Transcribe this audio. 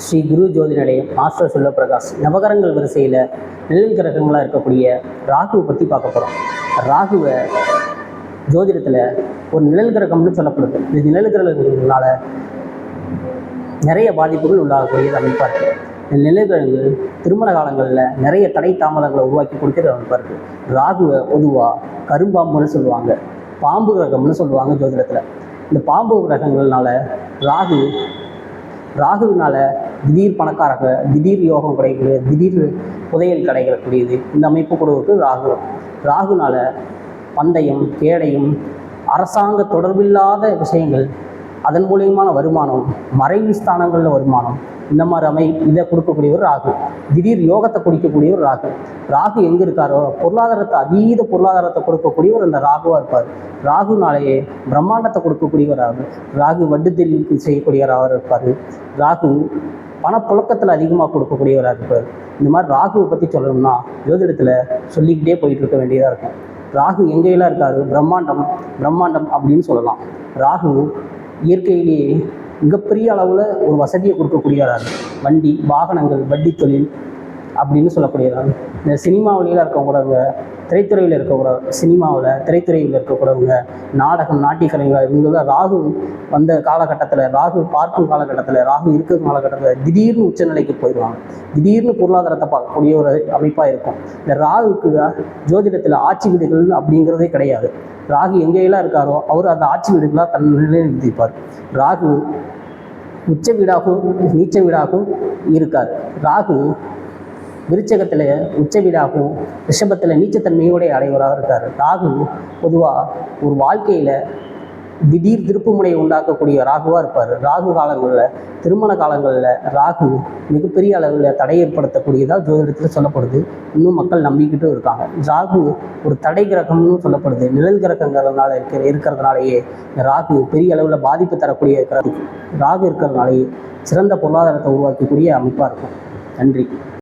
ஸ்ரீ குரு ஜோதி நிலையம் மாஸ்டர் செல்வப்பிரகாஷ் நவகரங்கள் வரிசையில் நிழல் கிரகங்களாக இருக்கக்கூடிய ராகுவை பற்றி பார்க்க போகிறோம். ராகுவை ஜோதிடத்தில் ஒரு நிழல் கிரகம்னு சொல்லப்படுது. இந்த நிழல் கிரகங்களால் நிறைய பாதிப்புகள் உள்ளாகக்கூடிய அமைப்பாக இருக்குது. இந்த நிழல் கிரகங்கள் திருமண காலங்களில் நிறைய தடை தாமதங்களை உருவாக்கி கொடுக்குற அமைப்பாக இருக்குது. ராகுவை பொதுவாக கரும்பாம்புன்னு சொல்லுவாங்க, பாம்பு கிரகம்னு சொல்லுவாங்க ஜோதிடத்தில். இந்த பாம்பு கிரகங்கள்னால ராகுவினால் திடீர் பணக்காரங்க, திடீர் யோகம் கிடைக்கக்கூடிய, திடீர் புதையல் கிடைக்கக்கூடியது இந்த அமைப்பு கொடுக்கு ராகுனால பந்தயம், கேடயம், அரசாங்க தொடர்பில்லாத விஷயங்கள், அதன் மூலியமான வருமானம், மறைவு ஸ்தானங்களில் வருமானம், இந்த மாதிரி இதை கொடுக்கக்கூடிய ஒரு ராகு. திடீர் யோகத்தை கொடுக்கக்கூடிய ஒரு ராகு எங்கே இருக்காரோ அதீத பொருளாதாரத்தை கொடுக்கக்கூடியவர் அந்த ராகுவாக இருப்பார். ராகுனாலேயே பிரம்மாண்டத்தை கொடுக்கக்கூடியவர் ராகு வட்டு தெளிவுக்கு செய்யக்கூடியவராக இருப்பார். ராகு பணப்புழக்கத்தில் அதிகமாக கொடுக்கக்கூடியவராக இருப்பார். இந்த மாதிரி ராகுவை பற்றி சொல்லணும்னா ஜோதிடத்தில் சொல்லிக்கிட்டே போயிட்டு இருக்க வேண்டியதாக இருக்கும். ராகு எங்கெல்லாம் இருக்காரு? பிரம்மாண்டம் அப்படின்னு சொல்லலாம். ராகு இயற்கையிலேயே மிகப்பெரிய அளவில் ஒரு வசதியை கொடுக்கக்கூடியவராக வண்டி, வாகனங்கள், வட்டி தொழில் அப்படின்னு சொல்லக்கூடியவராக. இந்த சினிமாவிலாம் இருக்கக்கூடவங்க, திரைத்துறையில் திரைத்துறையில் இருக்கக்கூடவங்க, நாடகம், நாட்டியக்கலைகள், இவங்க ராகு வந்த காலகட்டத்தில், ராகு பார்க்கும் காலகட்டத்தில், ராகு இருக்கிற காலகட்டத்தில் திடீர்னு உச்சநிலைக்கு போயிடுவாங்க. திடீர்னு பொருளாதாரத்தை பார்க்கக்கூடிய ஒரு அமைப்பாக இருக்கும். இந்த ராகுக்கு ஜோதிடத்தில் ஆட்சி வீடுகள் அப்படிங்கிறதே கிடையாது. ராகு எங்கெல்லாம் இருக்காரோ அவர் அந்த ஆட்சி வீடுகளாக தன் நிலையை நிறுத்திப்பார். ராகு உச்ச வீடாகவும் நீச்ச வீடாகவும் இருக்கார். ராகு விருச்சகத்தில் உச்ச வீடாகவும் ரிஷபத்தில் நீச்சத்தன்மையோட அடைவராக இருக்கார். ராகு பொதுவாக ஒரு வாழ்க்கையில் திடீர் திருப்புமுனையை உண்டாக்கக்கூடிய ராகுவாக இருப்பார். ராகு காலங்களில், திருமண காலங்களில் ராகு மிகப்பெரிய அளவில் தடை ஏற்படுத்தக்கூடியதாக ஜோதிடத்தில் சொல்லப்படுது. இன்னும் மக்கள் நம்பிக்கிட்டும் இருக்காங்க. ராகு ஒரு தடை கிரகம்னு சொல்லப்படுது. நிழல் கிரகங்கிறதுனால இருக்கிறதுனாலேயே ராகு பெரிய அளவில் பாதிப்பு தரக்கூடிய ராகு இருக்கிறதுனாலேயே சிறந்த பொருளாதாரத்தை உருவாக்கக்கூடிய அமைப்பாக இருக்கும். நன்றி.